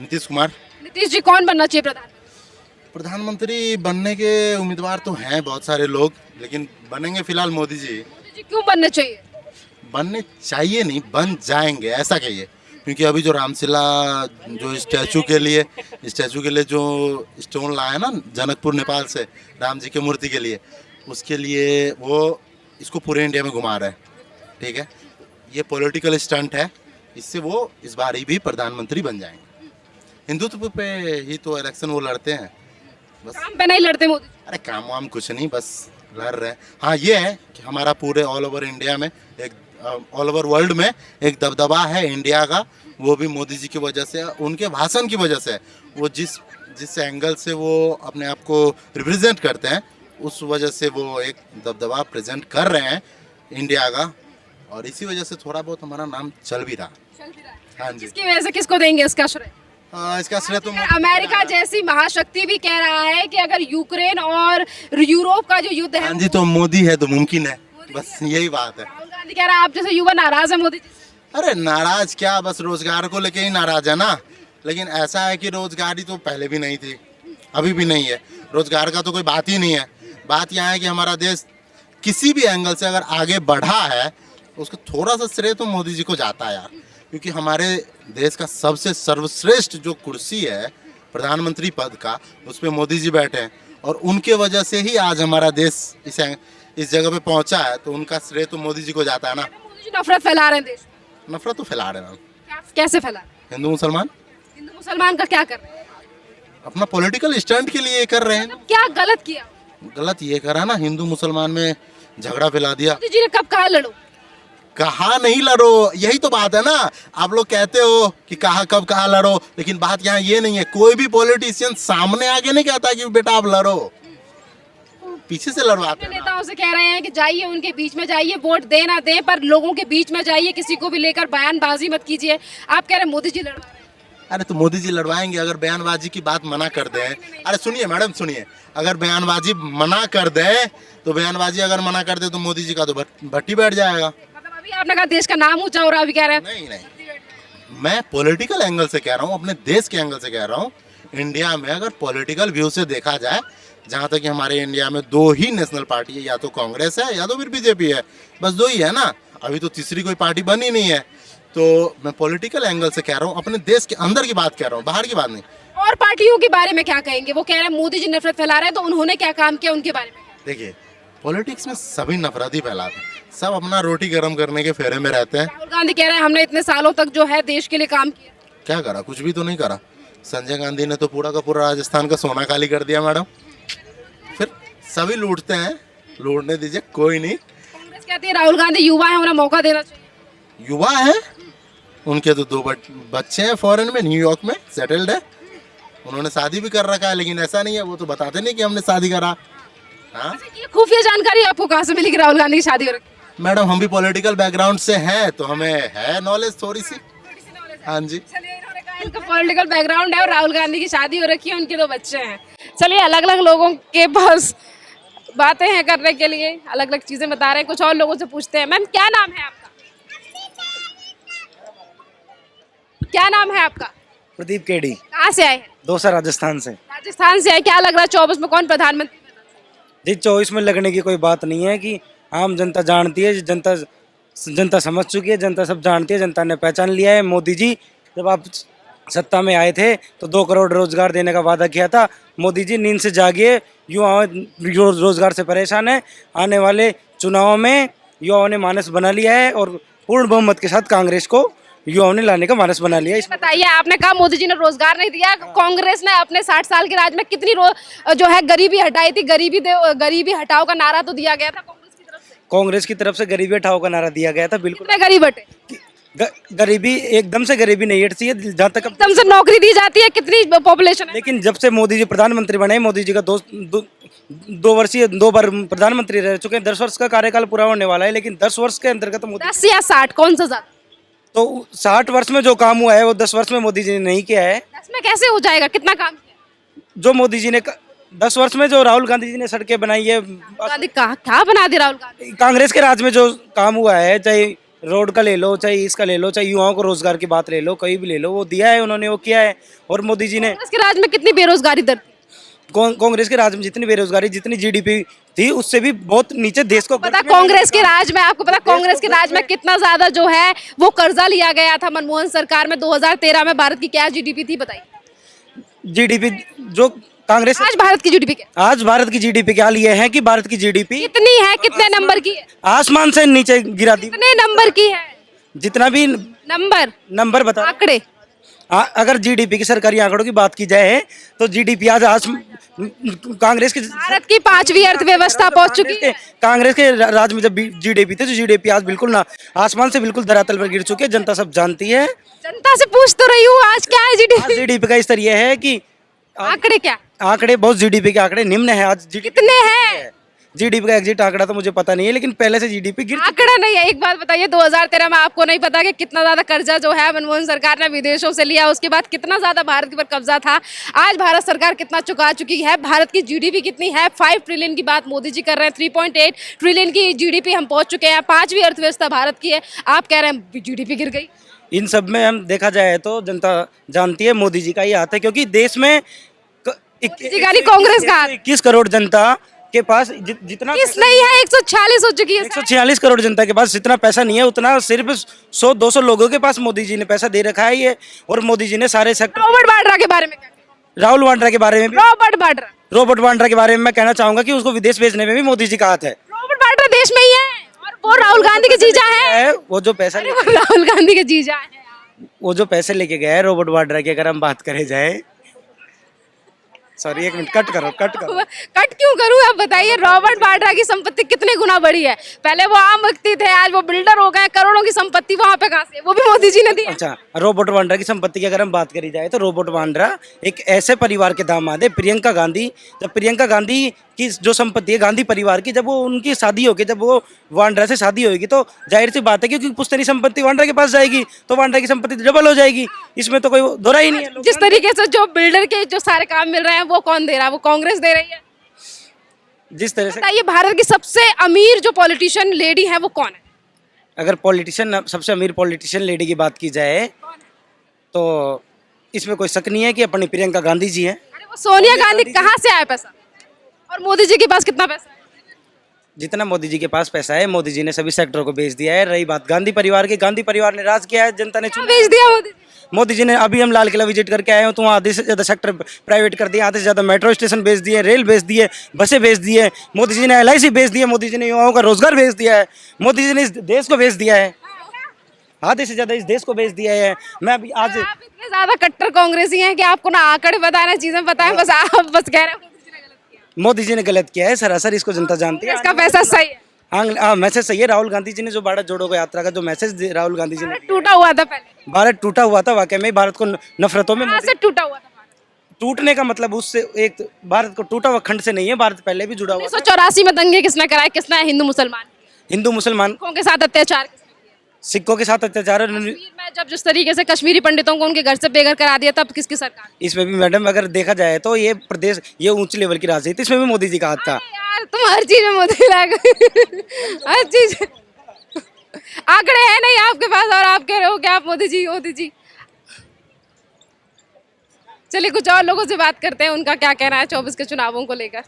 नीतीश कुमार। नीतीश जी कौन बनना चाहिए प्रधानमंत्री? प्रधानमंत्री बनने के उम्मीदवार तो हैं बहुत सारे लोग, लेकिन बनेंगे फिलहाल मोदी जी। मोदी जी क्यों बनना चाहिए? बनने चाहिए नहीं, बन जाएंगे ऐसा कहिए। क्योंकि अभी जो रामशिला जो स्टैचू के लिए जो स्टोन लाया ना जनकपुर नेपाल से राम जी की मूर्ति के लिए, उसके लिए वो इसको पूरे इंडिया में घुमा रहे हैं। ठीक है, ये पॉलिटिकल स्टंट है, इससे वो इस बार ही भी प्रधानमंत्री बन जाएंगे। हिंदुत्व पे ही तो इलेक्शन वो लड़ते हैं बस। काम पे नहीं लड़ते मोदी जी। अरे काम वाम कुछ नहीं, बस लड़ रहे हैं। हाँ ये है कि हमारा पूरे ऑल ओवर इंडिया में एक ऑल ओवर वर्ल्ड में एक दबदबा है इंडिया का, वो भी मोदी जी की वजह से, उनके भाषण की वजह से। वो जिस एंगल से वो अपने आप को रिप्रेजेंट करते हैं, उस वजह से वो एक दबदबा प्रेजेंट कर रहे हैं इंडिया का, और इसी वजह से थोड़ा बहुत हमारा नाम चल भी रहा। हाँ जी। इसकी वजह से किसको देंगे इसका श्रेय? इसका श्रेय तो अमेरिका जैसी महाशक्ति भी कह रहा है कि अगर यूक्रेन और यूरोप का जो युद्ध है, हाँ जी, तो मोदी है तो मुमकिन है, बस यही बात है। राहुल गांधी कह रहा है आप जैसे युवा नाराज है मोदी जी से। अरे नाराज क्या, बस रोजगार को लेके ही नाराज है ना। लेकिन ऐसा है कि रोजगारी तो पहले भी नहीं थी, अभी भी नहीं है। रोजगार का तो कोई बात ही नहीं है। बात यहाँ है कि हमारा देश किसी भी एंगल से अगर आगे बढ़ा है, उसको थोड़ा सा श्रेय तो मोदी जी को जाता है यार। क्योंकि हमारे देश का सबसे सर्वश्रेष्ठ जो कुर्सी है प्रधानमंत्री पद का, उस पर मोदी जी बैठे हैं, और उनके वजह से ही आज हमारा देश इस जगह पे पहुंचा है। तो उनका श्रेय तो मोदी जी को जाता है ना। मोदी जी नफरत फैला रहे हैं देश में। नफरत तो फैला रहे हैं, कैसे फैला रहे हैं? हिंदू मुसलमान हिंदू मुसलमान का क्या कर रहे हैं? अपना पॉलिटिकल स्टंट के लिए कर रहे हैं। मतलब क्या गलत किया? गलत ये करा ना, हिंदू मुसलमान में झगड़ा फैला दिया। मोदी जी ने कब कहा लड़ो? कहा नहीं लड़ो, यही तो बात है ना। आप लोग कहते हो कि कहा कब कहा लड़ो, लेकिन बात यहाँ ये नहीं है। कोई भी पॉलिटिशियन सामने आके नहीं कहता कि बेटा आप लड़ो, पीछे से लड़वाते हैं ना। नेताओं से कह रहे हैं कि जाइए उनके बीच में जाइए, वोट दे ना दें पर लोगों के बीच में जाइए, किसी को भी लेकर बयानबाजी मत कीजिए। आप कह रहे हैं मोदी जी लड़वा रहे हैं। अरे तो मोदी जी लड़वाएंगे अगर बयानबाजी की बात मना कर दें। अरे सुनिए मैडम सुनिए, अगर बयानबाजी मना कर दें तो बयानबाजी अगर मना कर दे तो मोदी जी का तो भट्टी बैठ जाएगा। मतलब अभी आपने कहा देश का नाम ऊंचा हो रहा है, अभी कह रहे हैं नहीं नहीं, मैं पॉलिटिकल एंगल से कह रहा हूँ, अपने देश के एंगल से कह रहा हूँ। इंडिया में अगर पॉलिटिकल व्यू से देखा जाए, जहाँ तक कि हमारे इंडिया में दो ही नेशनल पार्टी है, या तो कांग्रेस है या तो फिर बीजेपी है, बस दो ही है ना। अभी तो तीसरी कोई पार्टी बनी नहीं है। तो मैं पॉलिटिकल एंगल से कह रहा हूँ, अपने देश के अंदर की बात कह रहा हूँ, बाहर की बात नहीं। और पार्टियों के बारे में क्या कहेंगे? वो कह रहे हैं मोदी जी नफरत फैला रहे हैं, तो उन्होंने क्या काम किया उनके बारे में? देखिए, पॉलिटिक्स में सभी नफरत ही फैलाते हैं, सब अपना रोटी गर्म करने के फेरे में रहते हैं। राहुल गांधी कह रहे हैं हमने इतने सालों तक जो है देश के लिए काम किया। क्या करा? कुछ भी तो नहीं करा। संजय गांधी ने तो पूरा का पूरा राजस्थान का सोना खाली कर दिया मैडम। फिर सभी लूटते हैं, लूटने दीजिए, कोई नहीं। कांग्रेस कहती है राहुल गांधी युवा है, उन्हें मौका देना चाहिए। युवा है, उनके तो दो बच्चे हैं फॉरेन में, न्यूयॉर्क में सेटल्ड है। उन्होंने शादी भी कर रखा है, लेकिन ऐसा नहीं है, वो तो बताते नहीं कि हमने शादी करा। हाँ ये खुफिया जानकारी आपको कहाँ से मिली कि राहुल गांधी की शादी हो रखी? मैडम, हम भी पॉलिटिकल बैकग्राउंड से हैं, तो हमें है नॉलेज थोड़ी सी। हाँ जी। चलिए, इन्होंने कहा इनका पॉलिटिकल बैकग्राउंड है और राहुल गांधी की शादी हो रखी है, उनके दो बच्चे हैं। चलिए, अलग अलग लोगों के पास बातें हैं करने के लिए, अलग अलग चीजें बता रहे हैं। कुछ और लोगों से पूछते हैं। मैम क्या नाम है आपका? क्या नाम है आपका? प्रदीप केडी। कहाँ से आए हैं? दौसा राजस्थान से। राजस्थान से आए। क्या लग रहा है 24 में कौन प्रधानमंत्री बना? जी 24 में लगने की कोई बात नहीं है कि आम जनता जानती है, जनता समझ चुकी है, जनता सब जानती है, जनता ने पहचान लिया है। मोदी जी जब आप सत्ता में आए थे तो 2 करोड़ रोजगार देने का वादा किया था। मोदी जी नींद से जागिए, युवा रोजगार से परेशान है। आने वाले चुनाव में युवाओं ने मानस बना लिया है और पूर्ण बहुमत के साथ कांग्रेस को युवाओं ने लाने का मानस बना लिया है। बताइए, आपने कहा मोदी जी ने रोजगार नहीं दिया, कांग्रेस ने अपने 60 साल के राज में कितनी जो है गरीबी हटाई थी? गरीबी हटाओ का नारा तो दिया गया था कांग्रेस की तरफ से। कांग्रेस की तरफ से गरीबी हटाओ का नारा दिया गया था, बिल्कुल। कितने गरीब हटे? गरीबी एकदम से गरीबी नहीं हटती है, जहाँ तक एकदम से नौकरी दी जाती है। कितनी पॉपुलेशन है? लेकिन जब से मोदी जी प्रधानमंत्री बने, मोदी जी का दो बार प्रधानमंत्री रह चुके हैं। 10 वर्ष का कार्यकाल पूरा होने वाला है, लेकिन 10 वर्ष के अंतर्गत 10 या 60 कौन सा ज्यादा? तो 60 वर्ष में जो काम हुआ है वो 10 वर्ष में मोदी जी ने नहीं किया है। 10 में कैसे हो जाएगा? कितना काम किया? जो मोदी जी ने 10 वर्ष में जो राहुल गांधी जी ने सड़कें बनाई है, गांधी क्या बना दी राहुल गांधी? कांग्रेस के राज में जो काम हुआ है, चाहे रोड का ले लो, चाहे इसका ले लो, चाहे युवाओं को रोजगार की बात ले लो, कहीं भी ले लो, वो दिया है उन्होंने, वो किया है। और मोदी जी ने कांग्रेस के राज में कितनी बेरोजगारी दर थी? कांग्रेस के राज में जितनी बेरोजगारी, जितनी जीडीपी थी, उससे भी बहुत नीचे देश को पता कांग्रेस के राज में, आपको पता कांग्रेस के राज में कितना ज्यादा जो है वो कर्जा लिया गया था मनमोहन सरकार में। 2013 में भारत की क्या जीडीपी थी बताइए? जीडीपी जो कांग्रेस आज भारत की जीडीपी क्या? आज भारत की जीडीपी क्या लिए है कि भारत की जीडीपी कितनी है, कितने नंबर की है? आसमान से नीचे गिरा दी। कितने नंबर की है? जितना भी नंबर बता, आंकड़े। अगर जीडीपी की सरकारी आंकड़ों की बात की जाए तो जीडीपी आज कांग्रेस के भारत की 5वीं अर्थव्यवस्था पहुंच चुकी है। कांग्रेस के राज में जब जीडीपी थे, तो जीडीपी आज बिल्कुल ना आसमान से बिल्कुल धरातल पर गिर चुकी है। जनता सब जानती है। जनता से पूछ तो रही हूँ, आज क्या है जीडीपी? जीडीपी का स्तर यह है कि आंकड़े क्या? आंकड़े बहुत, जीडीपी के आंकड़े निम्न है आज। कितने हैं? जीडीपी का एग्जिट आंकड़ा तो मुझे पता नहीं है, लेकिन पहले से जीडीपी गिर आंकड़ा नहीं है। एक बात बताइए, 2013 में आपको नहीं पता कि कितना ज्यादा कर्जा जो है मनमोहन सरकार ने विदेशों से लिया, उसके बाद कितना ज्यादा भारत के ऊपर कब्जा था। आज भारत सरकार कितना चुका चुकी है, भारत की जीडीपी कितनी है? 5 ट्रिलियन की बात मोदी जी कर रहे हैं, 3.8 ट्रिलियन की जीडीपी हम पहुंच चुके हैं, 5वीं अर्थव्यवस्था भारत की है। आप कह रहे हैं जीडीपी गिर गई। इन सब में हम देखा जाए तो जनता जानती है मोदी जी का ही हाथ है, क्योंकि देश में कांग्रेस का 21 करोड़ जनता के पास जितना किस नहीं है, 146 हो चुकी है। 146 करोड़ जनता के पास जितना पैसा नहीं है, उतना सिर्फ 100-200 लोगों के पास मोदी जी ने पैसा दे रखा है ये। और मोदी जी ने सारे सेक्टर। रॉबर्ट वाड्रा के बारे में क्या? राहुल वाड्रा के बारे में भी, रॉबर्ट वाड्रा के बारे में मैं कहना चाहूंगा कि उसको विदेश भेजने में भी मोदी जी का हाथ है। रॉबर्ट वाड्रा देश में ही है और वो राहुल गांधी के जीजा है। वो जो पैसा राहुल गांधी के जीजा है। वो जो पैसे लेके गए हैं रॉबर्ट वाड्रा की, अगर हम बात करें जाए, सॉरी एक मिनट, कट करो। कट क्यों करूं, आप बताइए। रॉबर्ट वाड्रा की संपत्ति कितने गुना बढ़ी है? पहले वो आम व्यक्ति थे, आज वो बिल्डर हो गए। करोड़ों की संपत्ति वहां पे कहां से? वो भी मोदी जी ने दी। अच्छा, रॉबर्ट वाड्रा की संपत्ति की अगर हम बात करी जाए तो रॉबर्ट वाड्रा एक ऐसे परिवार के दामाद है, प्रियंका गांधी। जब प्रियंका गांधी की जो संपत्ति है गांधी परिवार की, जब वो उनकी शादी होगी, जब वो वाड्रा से शादी होगी, तो जाहिर सी बात है क्योंकि पुश्तैनी संपत्ति वाड्रा के पास जाएगी, तो वाड्रा की संपत्ति डबल हो जाएगी। इसमें तो कोई दोहरा ही नहीं है। जिस तरीके से जो बिल्डर के जो सारे काम मिल रहे हैं, वो कौन दे रहा है? वो कांग्रेस दे रही है। जिस तरह से बताइए, भारत की सबसे अमीर जो पॉलिटिशियन लेडी है वो कौन है? अगर पॉलिटिशियन, सबसे अमीर पॉलिटिशियन लेडी की बात की जाए तो इसमें कोई शक नहीं है कि अपनी प्रियंका गांधी जी है। अरे वो सोनिया गांधी कहाँ से आया पैसा? और मोदी जी के पास कितना पैसा है? जितना मोदी जी के पास पैसा है, मोदी जी ने सभी सेक्टरों को बेच दिया है। रही बात गांधी परिवार की, गांधी परिवार ने राज किया है, जनता ने क्या बेच दिया मोदी जी? मोदी जी ने, अभी हम लाल किला विजिट करके आए हो, तो वहाँ आधे से ज्यादा सेक्टर प्राइवेट कर दिए, आधे से ज्यादा मेट्रो स्टेशन बेच दिए, रेल बेच दिए, बसें बेच दिए, मोदी जी ने LIC बेच दिया, मोदी जी ने युवाओं का रोजगार बेच दिया है, मोदी जी ने इस देश को बेच दिया है, आधे से ज्यादा इस देश को बेच दिया है। मैं अभी आज, आप इतने ज्यादा कट्टर कांग्रेसी हैं कि आपको ना आंकड़े बताना, चीजें बताएं, बस आप बस कह रहे हैं मोदी जी ने गलत किया है, सरासर इसको जनता जानती है। इसका पैसा सही है। हाँ, मैसेज सही है। राहुल गांधी जी ने जो भारत जोड़ो यात्रा का जो मैसेज राहुल गांधी जी ने, टूटा हुआ था पहले, भारत टूटा हुआ था, वाकई में भारत को नफरतों में कहाँ से टूटा हुआ था? टूटने का मतलब उससे एक भारत को टूटा हुआ खंड से नहीं है, भारत पहले भी जुड़ा हुआ। 1984 में दंगे किसने कराए? किसने? हिंदू मुसलमान हिंदू मुसलमान के साथ अत्याचार, सिखों के साथ अत्याचार। में जब जिस तरीके से कश्मीरी पंडितों को उनके घर से बेघर करा दिया, तब किसकी सरकार? इसमें भी मैडम अगर देखा जाए तो ये प्रदेश, ये ऊंची लेवल की राजनीति, इसमें भी मोदी जी का हाथ था। यार तुम हर चीज में मोदी लाग हर चीज आंकड़े हैं नहीं आपके पास और आप कह रहे हो कि आप मोदी जी। चलिए कुछ और लोगों से बात करते हैं, उनका क्या कहना है 24 के चुनावों को लेकर।